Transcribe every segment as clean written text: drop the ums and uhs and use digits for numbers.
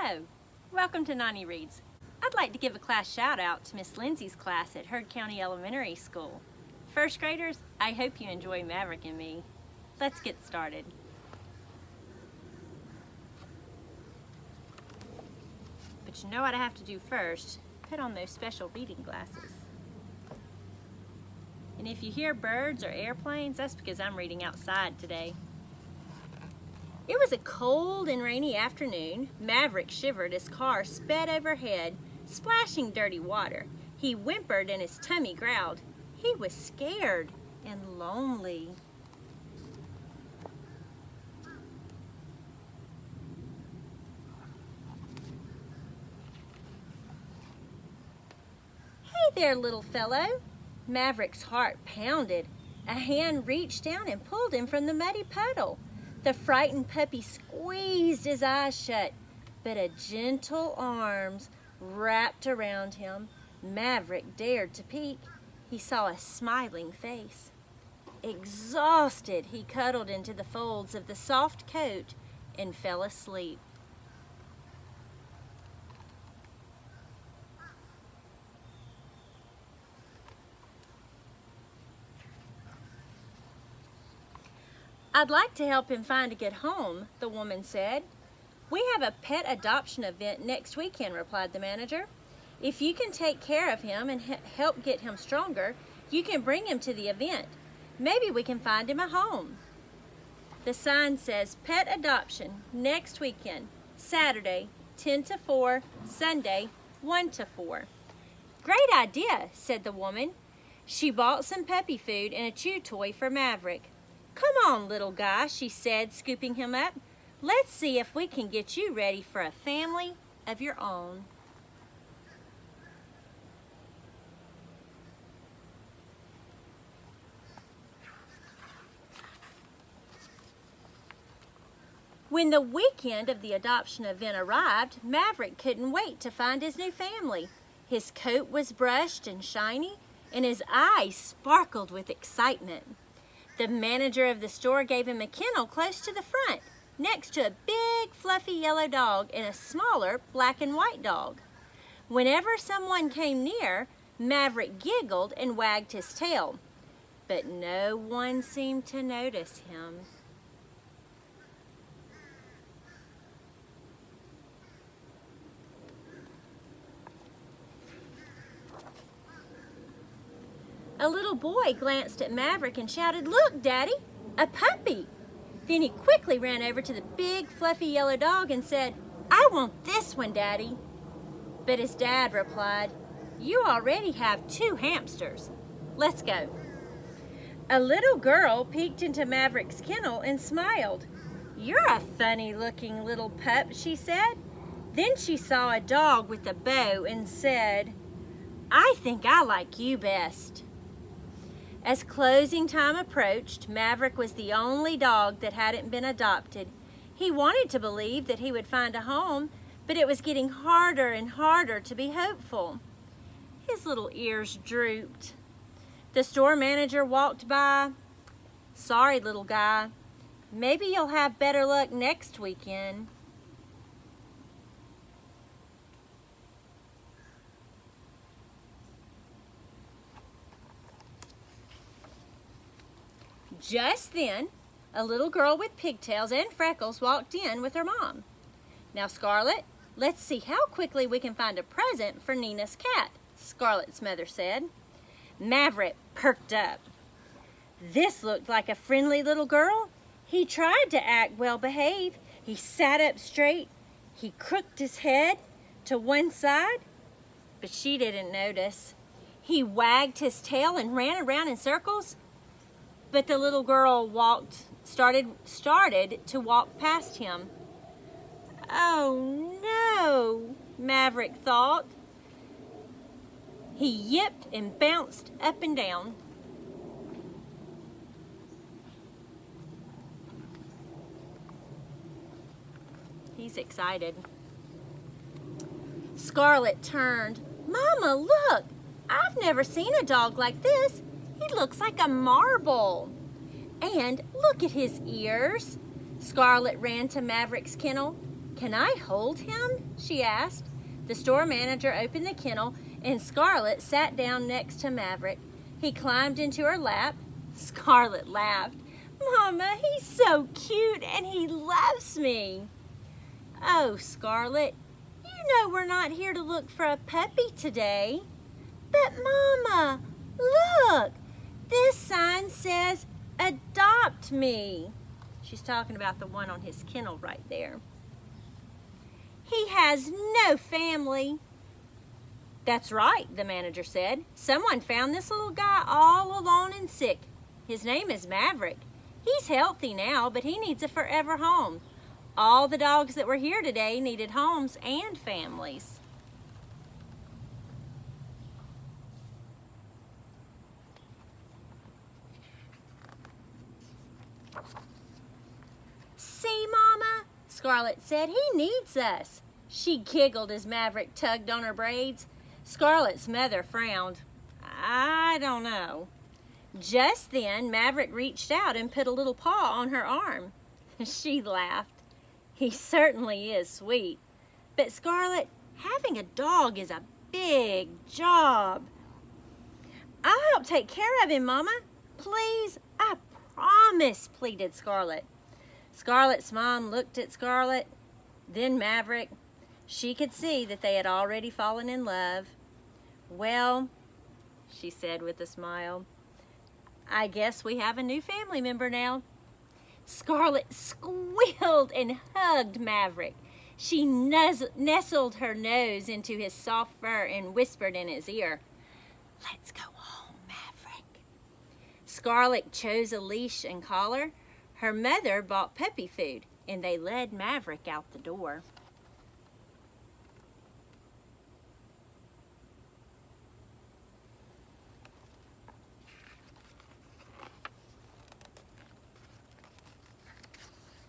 Hello, welcome to NonniReads. I'd like to give a class shout out to Miss Lyndsey's class at Heard County Elementary School. First graders, I hope you enjoy Maverick and me. Let's get started. But you know what I have to do first? Put on those special reading glasses. And if you hear birds or airplanes, that's because I'm reading outside today. It was a cold and rainy afternoon. Maverick shivered as car sped overhead, splashing dirty water. He whimpered and his tummy growled. He was scared and lonely. Hey there, little fellow. Maverick's heart pounded. A hand reached down and pulled him from the muddy puddle. The frightened puppy squeezed his eyes shut, but a gentle arms wrapped around him. Maverick dared to peek. He saw a smiling face. Exhausted, he cuddled into the folds of the soft coat and fell asleep. I'd like to help him find a good home, the woman said. We have a pet adoption event next weekend, replied the manager. If you can take care of him and help get him stronger, you can bring him to the event. Maybe we can find him a home. The sign says pet adoption next weekend, Saturday 10 to 4, Sunday 1 to 4. Great idea, said the woman. She bought some puppy food and a chew toy for Maverick. Come on, little guy, she said, scooping him up. Let's see if we can get you ready for a family of your own. When the weekend of the adoption event arrived, Maverick couldn't wait to find his new family. His coat was brushed and shiny, and his eyes sparkled with excitement. The manager of the store gave him a kennel close to the front, next to a big fluffy yellow dog and a smaller black and white dog. Whenever someone came near, Maverick giggled and wagged his tail, but no one seemed to notice him. A little boy glanced at Maverick and shouted, "Look, Daddy, a puppy!" Then he quickly ran over to the big fluffy yellow dog and said, "I want this one, Daddy." But his dad replied, "You already have 2 hamsters. Let's go." A little girl peeked into Maverick's kennel and smiled. "You're a funny-looking little pup," she said. Then she saw a dog with a bow and said, "I think I like you best." As closing time approached, Maverick was the only dog that hadn't been adopted. He wanted to believe that he would find a home, but it was getting harder and harder to be hopeful. His little ears drooped. The store manager walked by. "Sorry, little guy. Maybe you'll have better luck next weekend." Just then, a little girl with pigtails and freckles walked in with her mom. "Now, Scarlett, let's see how quickly we can find a present for Nina's cat," Scarlett's mother said. Maverick perked up. This looked like a friendly little girl. He tried to act well-behaved. He sat up straight. He crooked his head to one side, but she didn't notice. He wagged his tail and ran around in circles. But the little girl started to walk past him. "Oh no," Maverick thought. He yipped and bounced up and down. He's excited. Scarlett turned. "Mama, look! I've never seen a dog like this. He looks like a marble. And look at his ears." Scarlett ran to Maverick's kennel. "Can I hold him?" she asked. The store manager opened the kennel and Scarlett sat down next to Maverick. He climbed into her lap. Scarlett laughed. "Mama, he's so cute and he loves me." "Oh, Scarlett, you know we're not here to look for a puppy today." "But Mama, look, this sign says adopt me." She's talking about the one on his kennel right there. "He has no family." "That's right," the manager said. "Someone found this little guy all alone and sick. His name is Maverick. He's healthy now, but he needs a forever home. All the dogs that were here today needed homes and families." "See, Mama," Scarlett said, "he needs us." She giggled as Maverick tugged on her braids. Scarlett's mother frowned. "I don't know." Just then, Maverick reached out and put a little paw on her arm. She laughed. "He certainly is sweet. But Scarlett, having a dog is a big job." "I'll help take care of him, Mama. Please, I promise," pleaded Scarlett. Scarlett's mom looked at Scarlett, then Maverick. She could see that they had already fallen in love. "Well," she said with a smile, "I guess we have a new family member now." Scarlett squealed and hugged Maverick. She nestled her nose into his soft fur and whispered in his ear, "Let's go home, Maverick." Scarlett chose a leash and collar. Her mother bought puppy food, and they led Maverick out the door.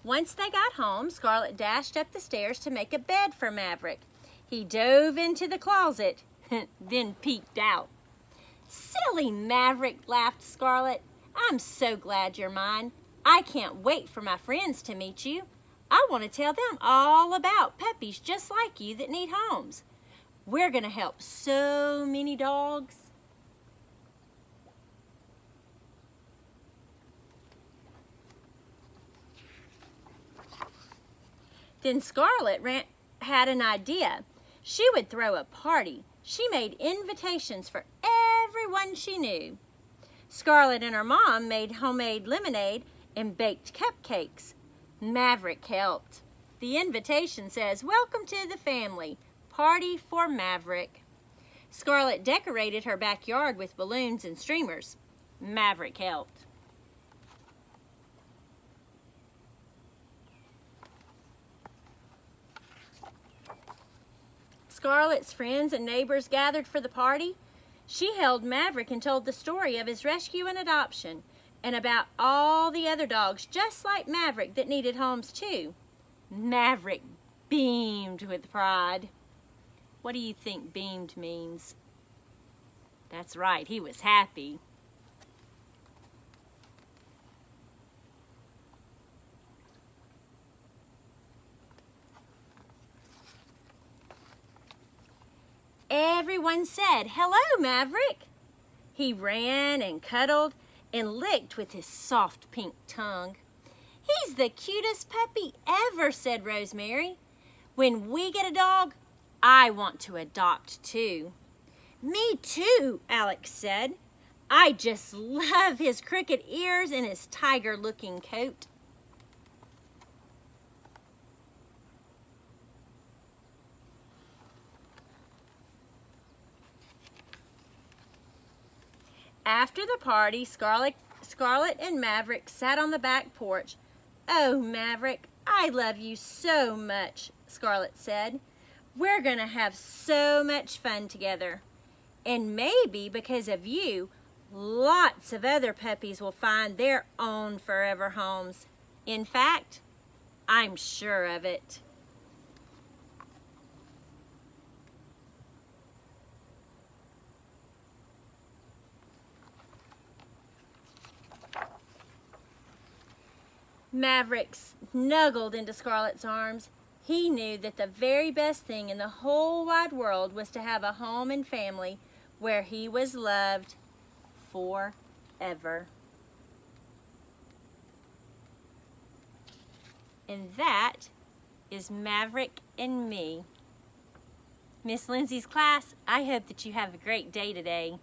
Once they got home, Scarlett dashed up the stairs to make a bed for Maverick. He dove into the closet, then peeked out. "Silly Maverick," laughed Scarlett. "I'm so glad you're mine. I can't wait for my friends to meet you. I want to tell them all about puppies just like you that need homes. We're going to help so many dogs." Then Scarlett had an idea. She would throw a party. She made invitations for everyone she knew. Scarlett and her mom made homemade lemonade and baked cupcakes. Maverick helped. The invitation says, "Welcome to the family. Party for Maverick." Scarlett decorated her backyard with balloons and streamers. Maverick helped. Scarlett's friends and neighbors gathered for the party. She held Maverick and told the story of his rescue and adoption, and about all the other dogs just like Maverick that needed homes too. Maverick beamed with pride. What do you think beamed means? That's right, he was happy. Everyone said, "Hello, Maverick." He ran and cuddled and licked with his soft pink tongue. "He's the cutest puppy ever," said Rosemary. "When we get a dog, I want to adopt too." "Me too," Alex said. "I just love his crooked ears and his tiger-looking coat." After the party, Scarlett and Maverick sat on the back porch. "Oh, Maverick, I love you so much," Scarlett said. "We're going to have so much fun together. And maybe because of you, lots of other puppies will find their own forever homes. In fact, I'm sure of it." Maverick snuggled into Scarlett's arms. He knew that the very best thing in the whole wide world was to have a home and family where he was loved forever. And that is Maverick and me. Miss Lyndsey's class, I hope that you have a great day today.